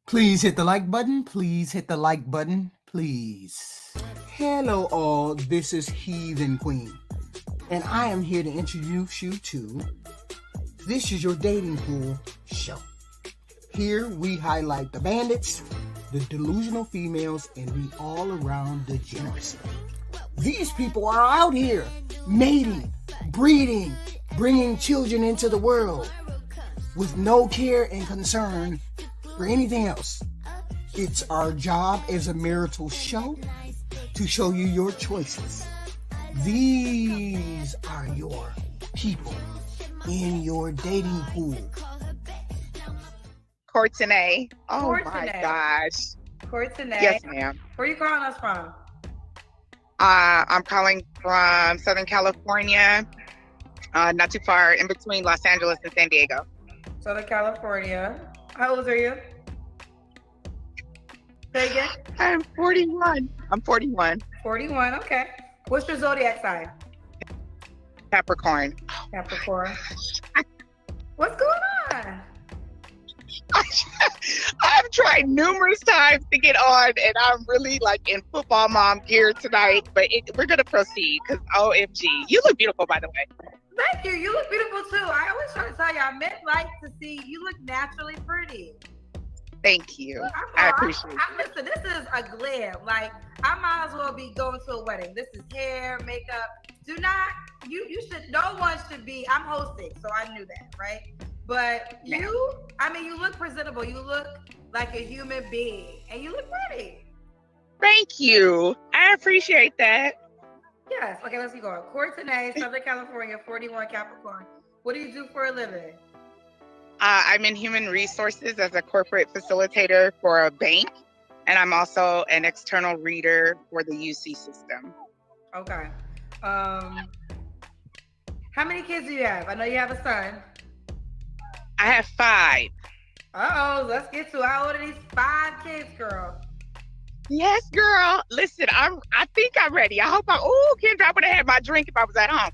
Please hit the like button. Please hit the like button. Please. Hello, all. This is Heathen Queen, and I am here to introduce you to This Is Your Dating Pool show. Here we highlight the bandits, the delusional females, and the all-around degeneracy. These people are out here mating, breeding, bringing children into the world with no care and concern for anything else. It's our job as a marital show to show you your choices. These are your people in your dating pool. Courtenay. Oh Courtenay. my gosh. Courtenay. Yes, ma'am. Where are you calling us from? I'm calling from Southern California, not too far in between Los Angeles and San Diego. Southern California. How old are you? Say again? I'm 41. 41, okay. What's your zodiac sign? Capricorn. Capricorn. What's going on? I've tried numerous times to get on, and I'm really like in football mom gear tonight, but we're going to proceed because OMG. You look beautiful, by the way. Thank you. You look beautiful too. I always try to tell you, men like to see you look naturally pretty. Thank you. I appreciate it. Listen, this is a glam. Like, I might as well be going to a wedding. This is hair, makeup. Do not, you should, no one should be, I'm hosting, so I knew that, right? But you look presentable. You look like a human being, and you look pretty. Thank you. I appreciate that. Yes. Okay, let's keep going. Courtenay, Southern California, 41, Capricorn. What do you do for a living? I'm in human resources as a corporate facilitator for a bank, and I'm also an external reader for the UC system. Okay. How many kids do you have? I know you have a son. I have 5. Uh-oh, let's get to how old are these 5 kids, girl? Yes, girl. Listen, I think I'm ready. I hope Kendra, I would have had my drink if I was at home.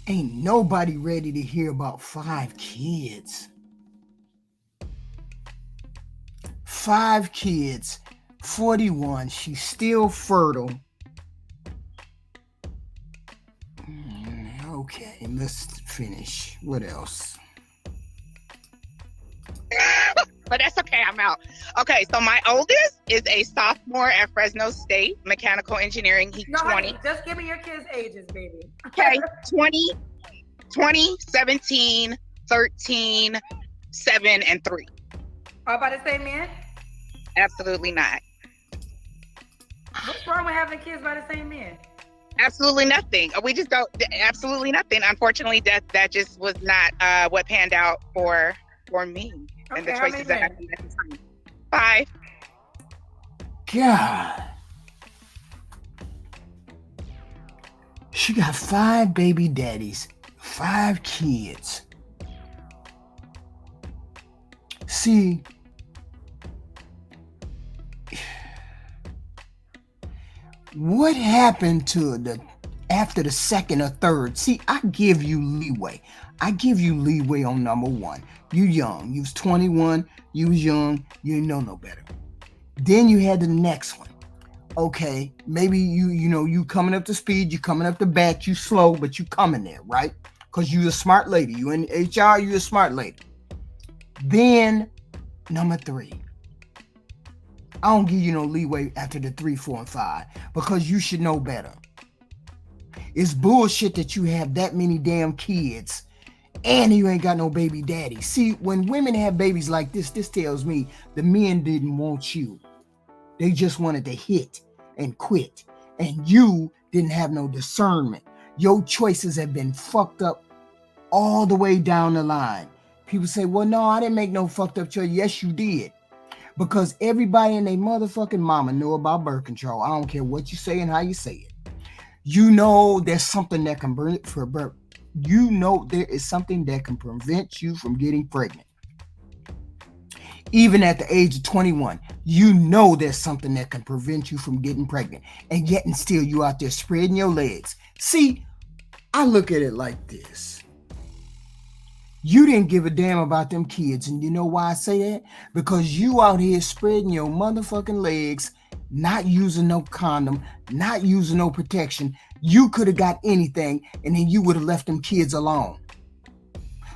Ain't nobody ready to hear about 5 kids. 5 kids, 41, she's still fertile. Okay, let's finish. What else? But that's okay, I'm out. Okay, so my oldest is a sophomore at Fresno State, mechanical engineering. He's 20. Honey, just give me your kids' ages, baby. Okay, 20, 17, 13, 7, and 3. All by the same man? Absolutely not. What's wrong with having kids by the same man? Absolutely nothing. We just don't. Absolutely nothing. Unfortunately, that just was not what panned out for me and the choices that I made at the time. 5. God. She got 5 baby daddies, 5 kids. See, what happened to after the second or third? See, I give you leeway. I give you leeway on number 1. You young. You was 21. You was young. You didn't know no better. Then you had the next one. Okay, maybe you coming up to speed. You coming up to bat. You slow, but you coming there, right? Because you a smart lady. You in HR. You a smart lady. Then number 3. I don't give you no leeway after the 3, 4, and 5 because you should know better. It's bullshit that you have that many damn kids and you ain't got no baby daddy. See, when women have babies like this tells me the men didn't want you. They just wanted to hit and quit. And you didn't have no discernment. Your choices have been fucked up all the way down the line. People say, well, no, I didn't make no fucked up choice. Yes, you did. Because everybody and their motherfucking mama know about birth control. I don't care what you say and how you say it. You know there's something that can burn it for birth. You know there is something that can prevent you from getting pregnant. Even at the age of 21, you know there's something that can prevent you from getting pregnant. And yet and still you out there spreading your legs. See, I look at it like this. You didn't give a damn about them kids. And you know why I say that? Because you out here spreading your motherfucking legs, not using no condom, not using no protection. You could have got anything, and then you would have left them kids alone.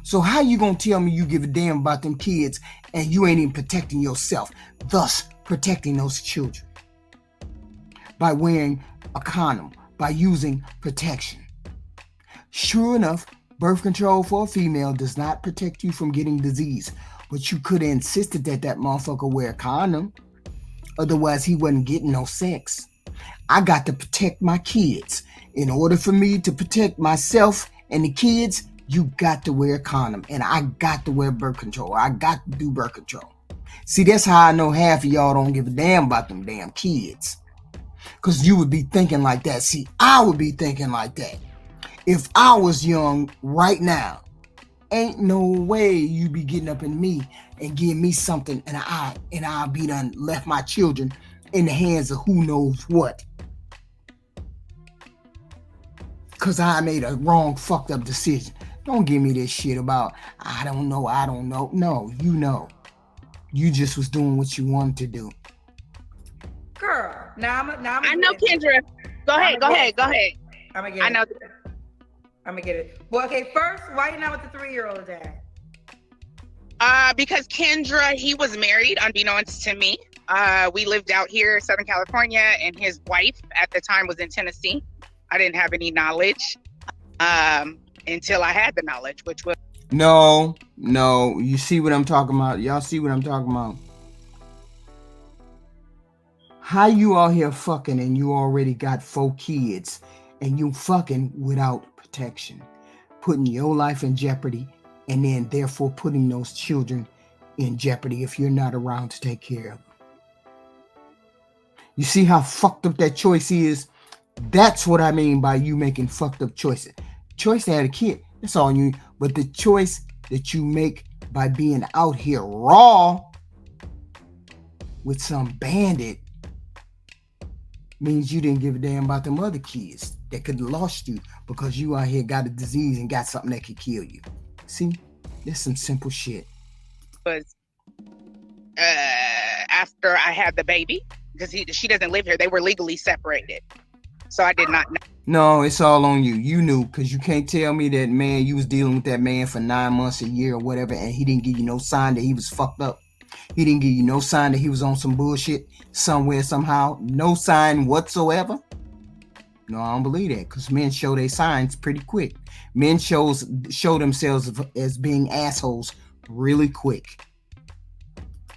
So how you gonna tell me you give a damn about them kids and you ain't even protecting yourself, thus protecting those children? By wearing a condom, by using protection. Sure enough, birth control for a female does not protect you from getting disease, but you could have insisted that that motherfucker wear a condom. Otherwise, he wasn't getting no sex. I got to protect my kids. In order for me to protect myself and the kids, you got to wear a condom. And I got to wear birth control. I got to do birth control. See, that's how I know half of y'all don't give a damn about them damn kids. Because you would be thinking like that. See, I would be thinking like that. If I was young right now, ain't no way you be getting up in me and giving me something and I'll be done left my children in the hands of who knows what. Because I made a wrong fucked up decision. Don't give me this shit about I don't know. No, you know. You just was doing what you wanted to do. Girl, I know, Kendra. Go ahead. I'm gonna get it. I'm gonna get it. Well, okay, first, why you not with the 3-year-old dad? Because Kendra, he was married, unbeknownst to me. We lived out here, Southern California, and his wife at the time was in Tennessee. I didn't have any knowledge until I had the knowledge, which was... No. You see what I'm talking about? Y'all see what I'm talking about? How you out here fucking and you already got 4 kids and you fucking without protection, putting your life in jeopardy and then therefore putting those children in jeopardy if you're not around to take care of them. You see how fucked up that choice is? That's what I mean by you making fucked up choices. Choice to have a kid, that's all you, but the choice that you make by being out here raw with some bandit means you didn't give a damn about them other kids that could have lost you because you out here got a disease and got something that could kill you. See, that's some simple shit. Was after I had the baby, because she doesn't live here. They were legally separated, so I did not know. No, it's all on you. You knew, because you can't tell me that, man, you was dealing with that man for 9 months, a year, or whatever, and he didn't give you no sign that he was fucked up. He didn't give you no sign that he was on some bullshit somewhere, somehow. No sign whatsoever. No, I don't believe that, because men show their signs pretty quick. Men show themselves as being assholes really quick.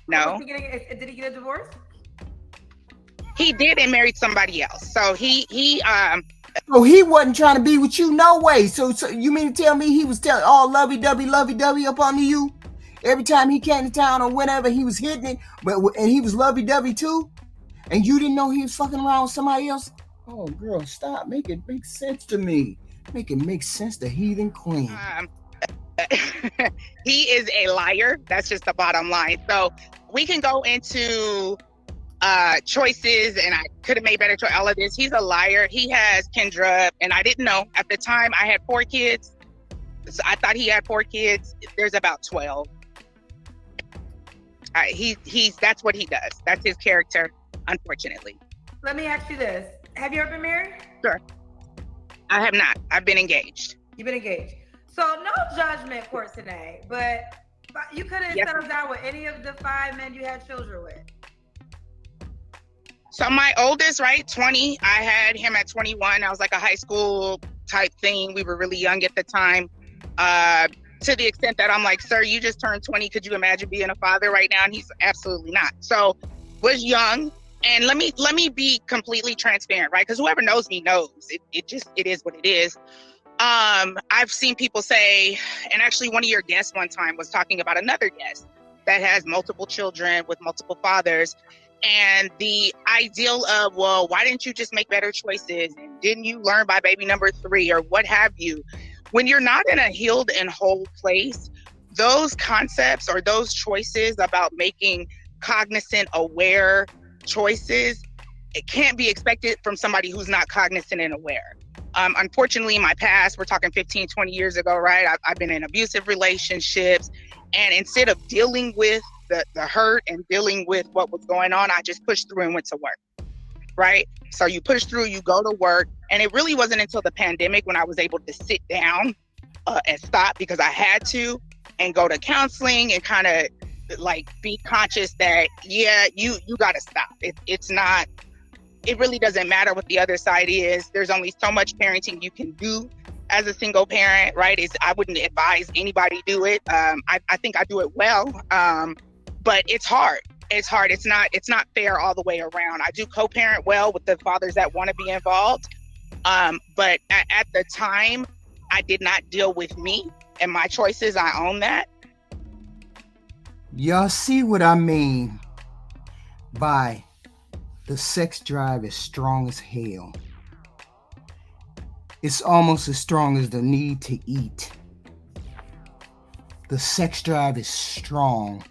No. Did he get a divorce? He did and married somebody else. So he So he wasn't trying to be with you, no way. So you mean to tell me he was all lovey-dovey up under you? Every time he came to town or whenever he was hitting it, and he was lovey-dovey too? And you didn't know he was fucking around with somebody else? Oh, girl, stop. Make it make sense to me. Make it make sense to heathen queen. He is a liar. That's just the bottom line. So we can go into choices, and I could have made better choice. All of this. He's a liar. He has Kendra, and I didn't know at the time. I had 4 kids. So I thought he had 4 kids. There's about 12. He's that's what he does. That's his character, unfortunately. Let me ask you this: have you ever been married? Sure. I have not. I've been engaged. You've been engaged. So no judgment court today, but you could have settled down with any of the 5 men you had children with. So my oldest, right, 20, I had him at 21. I was like a high school type thing. We were really young at the time. To the extent that I'm like, sir, you just turned 20. Could you imagine being a father right now? And he's absolutely not. So was young. And let me be completely transparent, right? Because whoever knows me knows it is what it is. I've seen people say, and actually one of your guests one time was talking about another guest that has multiple children with multiple fathers. And the ideal of, well, why didn't you just make better choices? And didn't you learn by baby number 3 or what have you? When you're not in a healed and whole place, those concepts or those choices about making cognizant, aware choices, it can't be expected from somebody who's not cognizant and aware. Unfortunately, in my past, we're talking 15, 20 years ago, right? I've been in abusive relationships. And instead of dealing with the hurt and dealing with what was going on, I just pushed through and went to work, right? So you push through, you go to work. And it really wasn't until the pandemic when I was able to sit down and stop, because I had to, and go to counseling and kind of like be conscious that, yeah, you got to stop. It's not, it really doesn't matter what the other side is. There's only so much parenting you can do as a single parent, right? I wouldn't advise anybody do it. I think I do it well, but it's hard. It's hard. It's not fair all the way around. I do co-parent well with the fathers that want to be involved, but at the time, I did not deal with me and my choices. I own that. Y'all see what I mean by the sex drive is strong as hell. It's almost as strong as the need to eat. The sex drive is strong.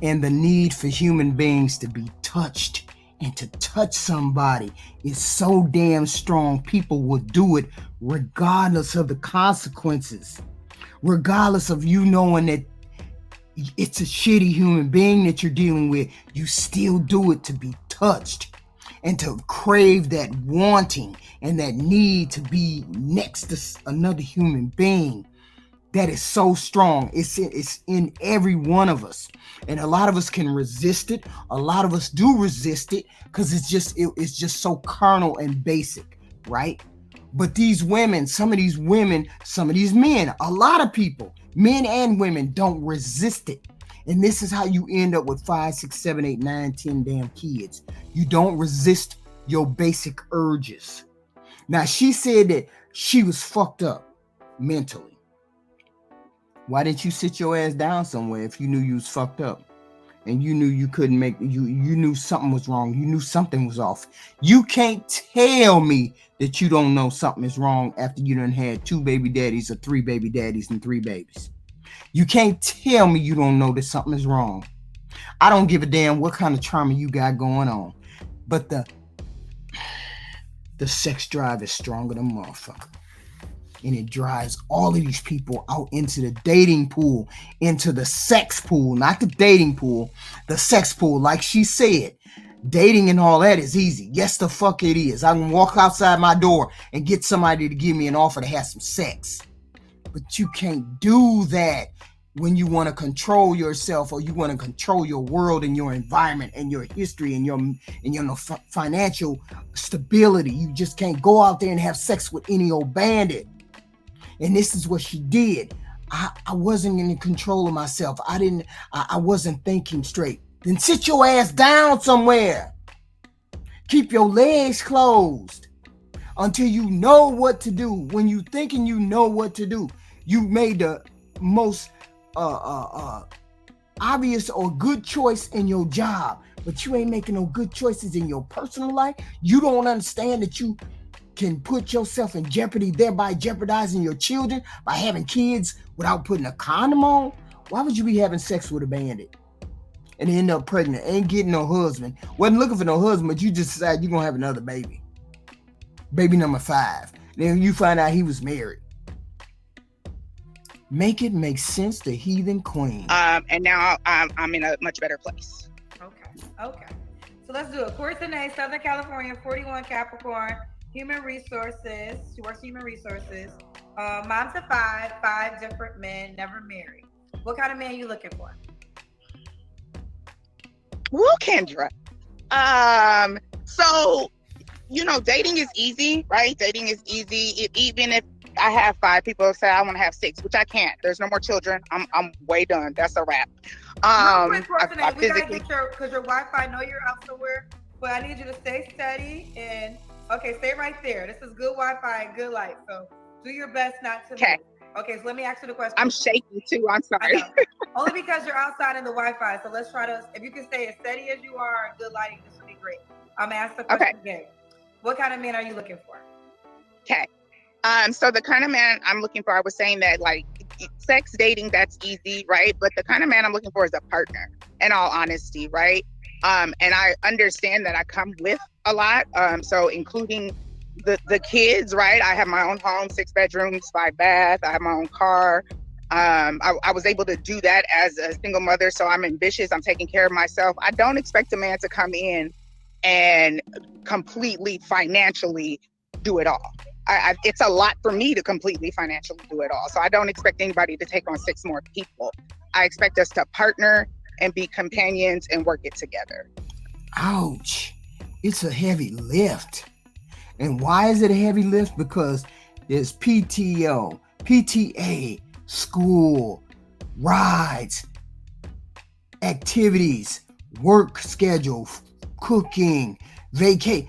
And the need for human beings to be touched and to touch somebody is so damn strong. People will do it regardless of the consequences. Regardless of you knowing that it's a shitty human being that you're dealing with, you still do it to be touched and to crave that wanting and that need to be next to another human being. That is so strong. It's in every one of us. And a lot of us can resist it. A lot of us do resist it because it's just so carnal and basic, right? But these women, some of these men, a lot of people, men and women, don't resist it. And this is how you end up with 5, 6, 7, 8, 9, 10 damn kids. You don't resist your basic urges. Now, she said that she was fucked up mentally. Why didn't you sit your ass down somewhere if you knew you was fucked up? And you knew you couldn't make, you knew something was wrong. You knew something was off. You can't tell me that you don't know something is wrong after you done had 2 baby daddies or 3 baby daddies and 3 babies. You can't tell me you don't know that something is wrong. I don't give a damn what kind of trauma you got going on. But the sex drive is stronger than motherfucker. And it drives all of these people out into the dating pool, into the sex pool, not the dating pool, the sex pool. Like she said, dating and all that is easy. Yes, the fuck it is. I can walk outside my door and get somebody to give me an offer to have some sex. But you can't do that when you want to control yourself or you want to control your world and your environment and your history and your financial stability. You just can't go out there and have sex with any old bandit. And this is what she did. I wasn't in control of myself. I wasn't thinking straight. Then sit your ass down somewhere. Keep your legs closed until you know what to do. When you thinking you know what to do, you made the most obvious or good choice in your job, but you ain't making no good choices in your personal life. You don't understand that you can put yourself in jeopardy, thereby jeopardizing your children by having kids without putting a condom on. Why would you be having sex with a bandit and end up pregnant, ain't getting no husband, wasn't looking for no husband, but you just decide you're gonna have another baby, baby number 5, then you find out he was married? Make it make sense, the heathen queen. And now I'm in a much better place. Okay. So let's do it. Courtney, Southern California, 41, Capricorn, human resources. She works human resources. Mom to 5 different men, never married. What kind of man are you looking for? Woo, Kendra. So, dating is easy, right? Dating is easy. Even if I have 5 people say I want to have 6, which I can't. There's no more children. I'm way done. That's a wrap. Real quick, we gotta get because your Wi-Fi. I know you're out somewhere, but I need you to stay steady and stay right there. This is good Wi-Fi and good light. So do your best not to move. Okay, so let me ask you the question. I'm shaky too. I'm sorry. Only because you're outside in the Wi-Fi. So let's try to, if you can stay as steady as you are and good lighting, this would be great. I'm gonna ask the question again. What kind of man are you looking for? Okay. So the kind of man I'm looking for, I was saying that like sex dating, that's easy, right? But the kind of man I'm looking for is a partner, in all honesty, right? And I understand that I come with a lot. So including the kids, right? I have my own home, 6 bedrooms, 5 bath. I have my own car. I was able to do that as a single mother, so I'm ambitious. I'm taking care of myself. I don't expect a man to come in and completely financially do it all. It's a lot for me to completely financially do it all. So I don't expect anybody to take on 6 more people. I expect us to partner and be companions and work it together. Ouch. It's a heavy lift. And why is it a heavy lift? Because there's PTO, PTA, school, rides, activities, work schedule, cooking, vacate,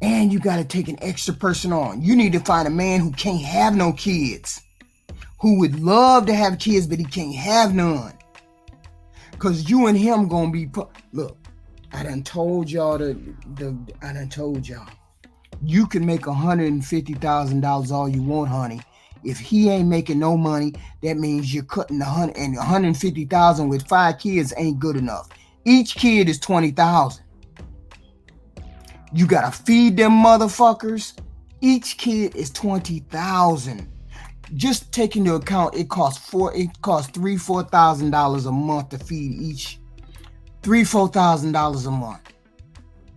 and you got to take an extra person on. You need to find a man who can't have no kids, who would love to have kids, but he can't have none. Because you and him going to be... Look, I done told y'all you can make $150,000 all you want, honey. If he ain't making no money, that means you're cutting $150,000 with 5 kids ain't good enough. Each kid is $20,000. You gotta feed them motherfuckers. Each kid is $20,000. Just take into account it costs $4,000 a month to feed each. $4,000 a month.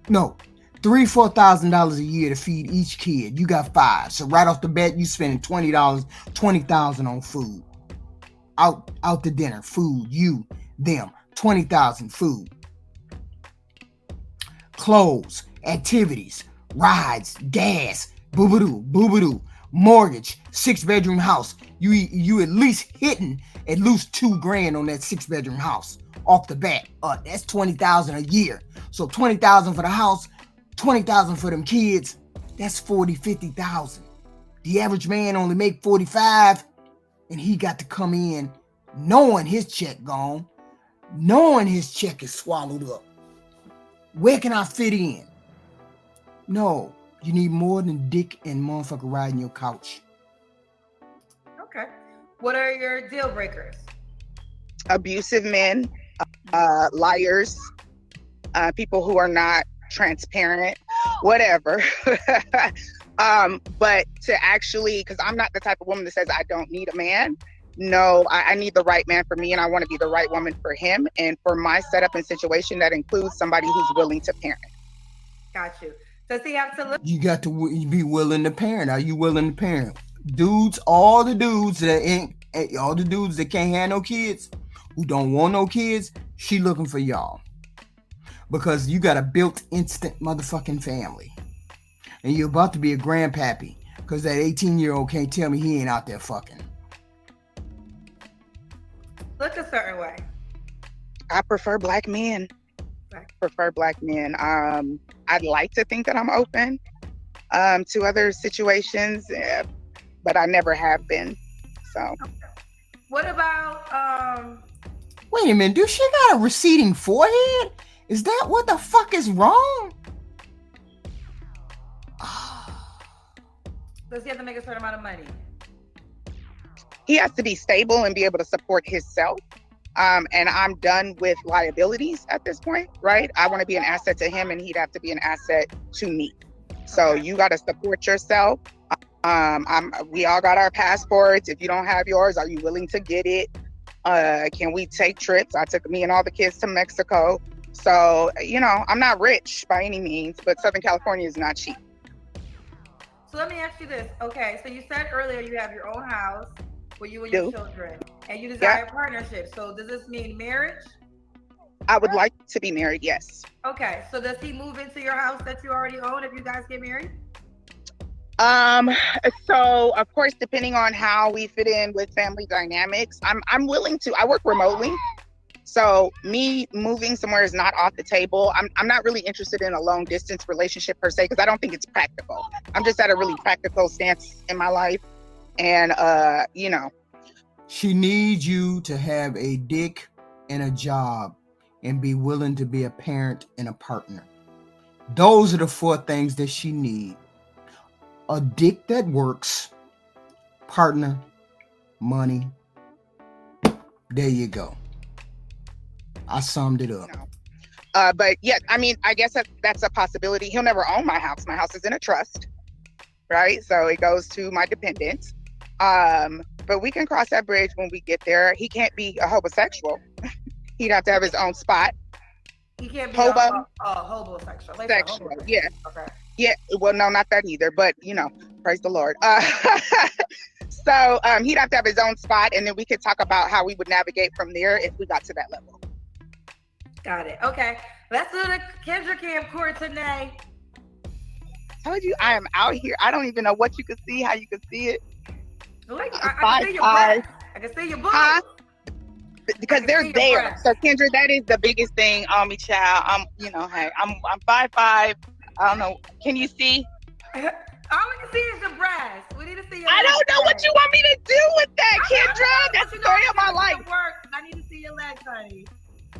No. $4,000 a year to feed each kid. You got 5. So right off the bat, you spending $20,000 on food. Out to dinner, food, you, them, $20,000 food. Clothes, activities, rides, gas, boo-ba-doo, mortgage, 6-bedroom house. You at least hitting at least $2,000 on that 6-bedroom house off the bat. That's $20,000 a year. So $20,000 for the house, $20,000 for them kids, that's $50,000. The average man only make $45,000, and he got to come in knowing his check gone, knowing his check is swallowed up. Where can I fit in? No, you need more than dick and motherfucker riding your couch. Okay. What are your deal breakers? Abusive men, liars, people who are not transparent, whatever. But to actually, because I'm not the type of woman that says I don't need a man. No, I need the right man for me, and I want to be the right woman for him. And for my setup and situation, that includes somebody who's willing to parent. Got you. Does he have to look? You got to be willing to parent. Are you willing to parent? Dudes, all the dudes that can't have no kids, who don't want no kids, she looking for y'all. Because you got a built instant motherfucking family. And you're about to be a grandpappy. Because that 18-year-old can't tell me he ain't out there fucking. Look a certain way. I prefer black men. I'd like to think that I'm open to other situations, but I never have been. So. Okay. What about... Wait a minute, dude, she got a receding forehead? Is that what the fuck is wrong? Does he have to make a certain amount of money? He has to be stable and be able to support himself. And I'm done with liabilities at this point, right? I want to be an asset to him, and he'd have to be an asset to me. So You got to support yourself. We all got our passports. If you don't have yours, are you willing to get it? Can we take trips? I took me and all the kids to Mexico. So, I'm not rich by any means, but Southern California is not cheap. So let me ask you this. Okay, so you said earlier you have your own house for you and your children, and you desire partnership. So does this mean marriage? I would like to be married, yes. Okay, so does he move into your house that you already own if you guys get married? So of course, depending on how we fit in with family dynamics, I'm willing to. I work remotely, so me moving somewhere is not off the table. I'm not really interested in a long distance relationship per se, because I don't think it's practical. I'm just at a really practical stance in my life, and She needs you to have a dick and a job and be willing to be a parent and a partner. Those are the 4 things that she needs. A dick that works, partner, money. There you go. I summed it up. But yeah, I mean, I guess that's a possibility. He'll never own my house. My house is in a trust. right? So it goes to my dependents. But we can cross that bridge when we get there. He can't be a homosexual. He'd have to have his own spot. He can't be Hobo. Hobosexual. Like Sexual, homo. yeah. Okay. Yeah, well, no, not that either, but praise the Lord. So he'd have to have his own spot, and then we could talk about how we would navigate from there if we got to that level. Got it. Okay, let's do the Kendra Cam court today. Told you I am out here. I don't even know what you can see, how you can see it. Like, I can see your breasts. I can see your boobs. Huh? Because they're there. So Kendra, that is the biggest thing on me, child. Hey, I'm 5'5". I don't know. Can you see? All we can see is your breasts. We need to see your I don't know what you want me to do with that, Kendra. That's the story of my life. I need to see your legs, honey.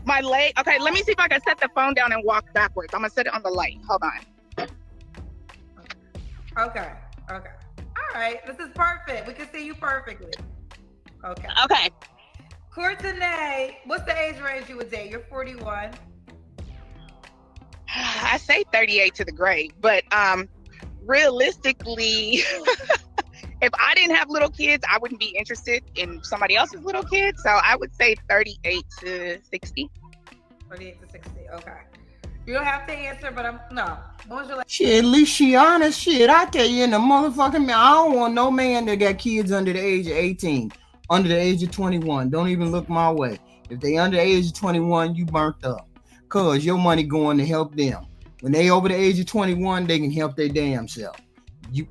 My leg? Okay, let me see if I can set the phone down and walk backwards. I'm going to set it on the light. Hold on. Okay. All right. This is perfect. We can see you perfectly. Okay. Courtenay, what's the age range you would date? You're 41. I say 38 to the grave, but realistically, if I didn't have little kids, I wouldn't be interested in somebody else's little kids. So I would say 38 to 60. 38 to 60. Okay. You don't have to answer, but no. What was your last? Shit, at least she honest. Shit, I tell you, in the motherfucking man, I don't want no man that got kids under the age of 18, under the age of 21. Don't even look my way. If they under the age of 21, you burnt up. Cause your money going to help them. When they over the age of 21, they can help their damn self.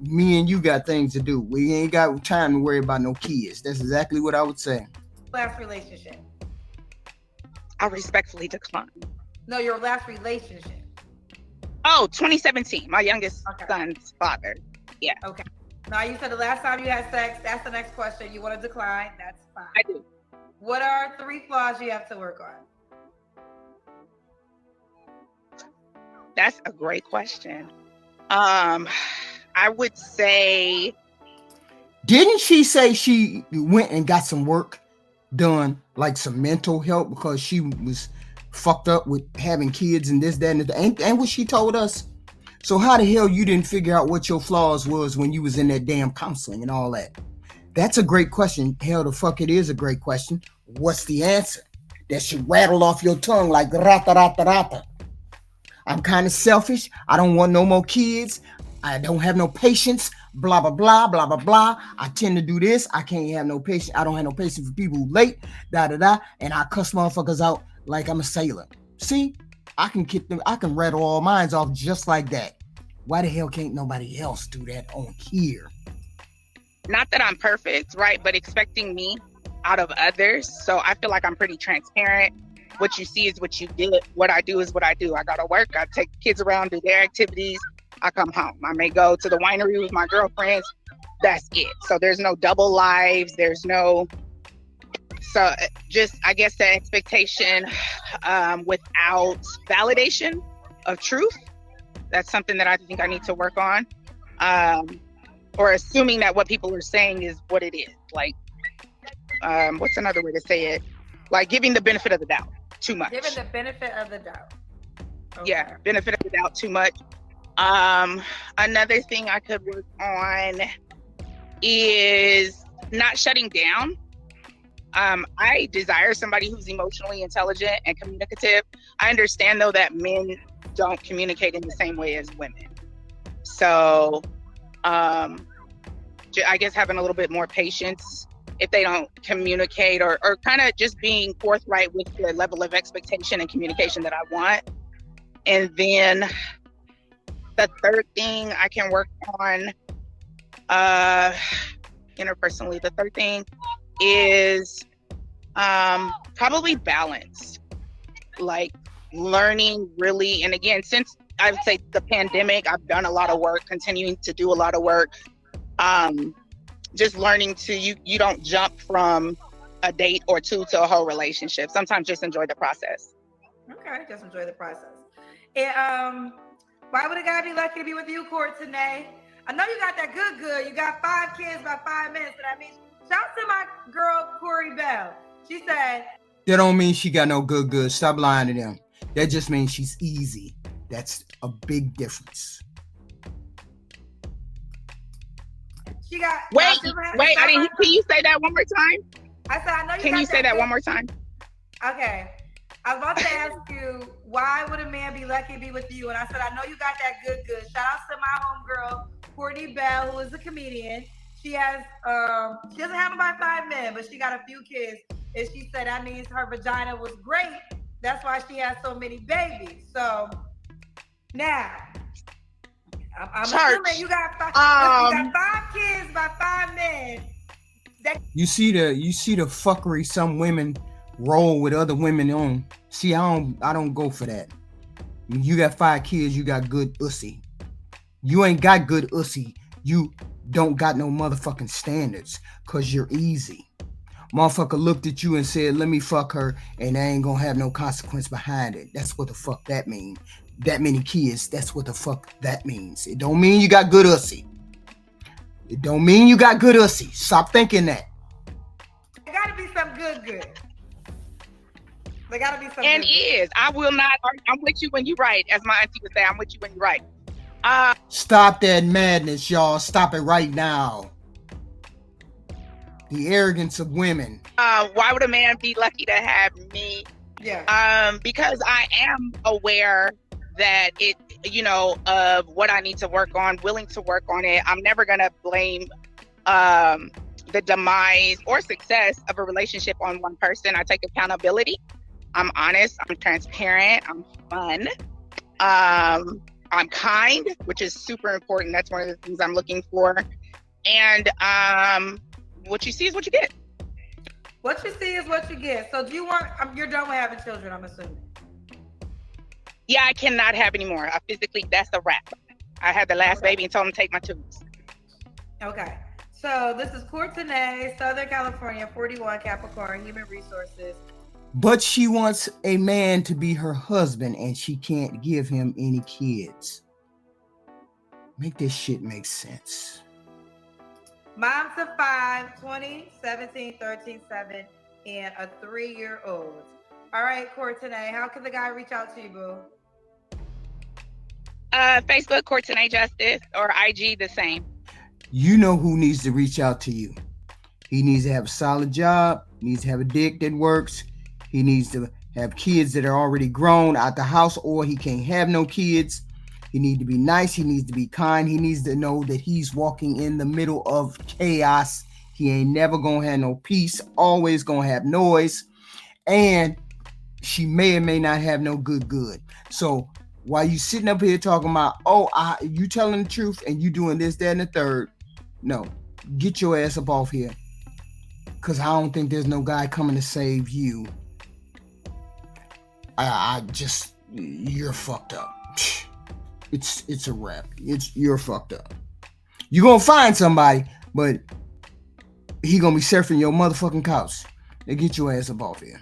Me and you got things to do. We ain't got time to worry about no kids. That's exactly what I would say. Last relationship. I respectfully decline. No, your last relationship. Oh, 2017. My youngest son's father. Yeah. Okay. Now you said the last time you had sex. That's the next question. You want to decline? That's fine. I do. What are 3 flaws you have to work on? That's a great question. I would say. Didn't she say she went and got some work done, like some mental help, because she was fucked up with having kids and this, that, and that? Ain't what she told us? So how the hell you didn't figure out what your flaws was when you was in that damn counseling and all that? That's a great question. Hell, the fuck it is a great question. What's the answer? That should rattle off your tongue like rata rata rata. I'm kind of selfish. I don't want no more kids. I don't have no patience. Blah, blah, blah, blah, blah, blah. I tend to do this. I can't have no patience. I don't have no patience for people who late. Da, da, da. And I cuss motherfuckers out like I'm a sailor. See? I can get them. I can rattle all minds off just like that. Why the hell can't nobody else do that on here? Not that I'm perfect, right? But expecting me out of others. So I feel like I'm pretty transparent. What you see is what you get. What I do is what I do. I gotta work. I take kids around, do their activities. I come home. I may go to the winery with my girlfriends. That's it. So there's no double lives. There's no. So just, I guess, the expectation without validation of truth. That's something that I think I need to work on. Or assuming that what people are saying is what it is. Like, what's another way to say it? Like giving the benefit of the doubt too much. Giving the benefit of the doubt. Okay. Yeah, benefit of the doubt too much. Another thing I could work on is not shutting down. I desire somebody who's emotionally intelligent and communicative. I understand though that men don't communicate in the same way as women. So, I guess having a little bit more patience if they don't communicate, or kind of just being forthright with the level of expectation and communication that I want. And then the third thing I can work on interpersonally, the third thing is probably balance. Like learning really, and again, since I would say the pandemic, I've done a lot of work, continuing to do a lot of work. Just learning to, you don't jump from a date or two to a whole relationship. Sometimes just enjoy the process. Okay, just enjoy the process. And why would a guy be lucky to be with you, Courtenay? I know you got that good. You got 5 kids by 5 minutes. And I mean, shout out to my girl, Corey Bell. She said, that don't mean she got no good. Stop lying to them. That just means she's easy. That's a big difference. She got. Wait, y'all still have- I didn't. Can you say that one more time? I said, I know you. Can got you say that one more time? Okay. I was about to ask you, why would a man be lucky to be with you? And I said, I know you got that good. Shout out to my homegirl, Courtney Bell, who is a comedian. She has, she doesn't have about 5 men, but she got a few kids. And she said that means her vagina was great. That's why she has so many babies. So now, I'm assuming you got 5 kids by 5 men. You see the fuckery some women roll with other women on. See, I don't go for that. When you got 5 kids, you got good ussy. You ain't got good ussy. You don't got no motherfucking standards, cause you're easy. Motherfucker looked at you and said, let me fuck her, and I ain't gonna have no consequence behind it. That's what the fuck that means. That many kids, that's what the fuck that means. It don't mean you got good ussy. It don't mean you got good ussy. Stop thinking that. There gotta be some good. There gotta be some and good. Is. I will not argue. I'm with you when you're right. As my auntie would say, I'm with you when you're right. Stop that madness, y'all. Stop it right now. The arrogance of women. Why would a man be lucky to have me? Yeah. Because I am aware that it, of what I need to work on, willing to work on it. I'm never gonna blame the demise or success of a relationship on one person. I take accountability. I'm honest. I'm transparent. I'm fun. I'm kind, which is super important. That's one of the things I'm looking for. And what you see is what you get. What you see is what you get. So do you want, you're done with having children, I'm assuming. Yeah, I cannot have any more. Physically, that's a wrap. I had the last baby and told him to take my tubes. Okay. So this is Courtenay, Southern California, 41, Capricorn, Human Resources. But she wants a man to be her husband and she can't give him any kids. Make this shit make sense. Mom's of 5, 20, 17, 13, 7, and a 3-year-old. All right, Courtenay, how can the guy reach out to you, boo? Facebook, Courtenay Justice, or IG, the same. You know who needs to reach out to you. He needs to have a solid job. He needs to have a dick that works. He needs to have kids that are already grown out the house, or he can't have no kids. He needs to be nice. He needs to be kind. He needs to know that he's walking in the middle of chaos. He ain't never gonna have no peace. Always gonna have noise. And she may or may not have no good. So while you sitting up here talking about, you telling the truth and you doing this, that, and the third, no, get your ass up off here. Cause I don't think there's no guy coming to save you. You're fucked up. It's a wrap. You're fucked up. You're gonna find somebody, but he gonna be surfing your motherfucking couch. Now get your ass up off here.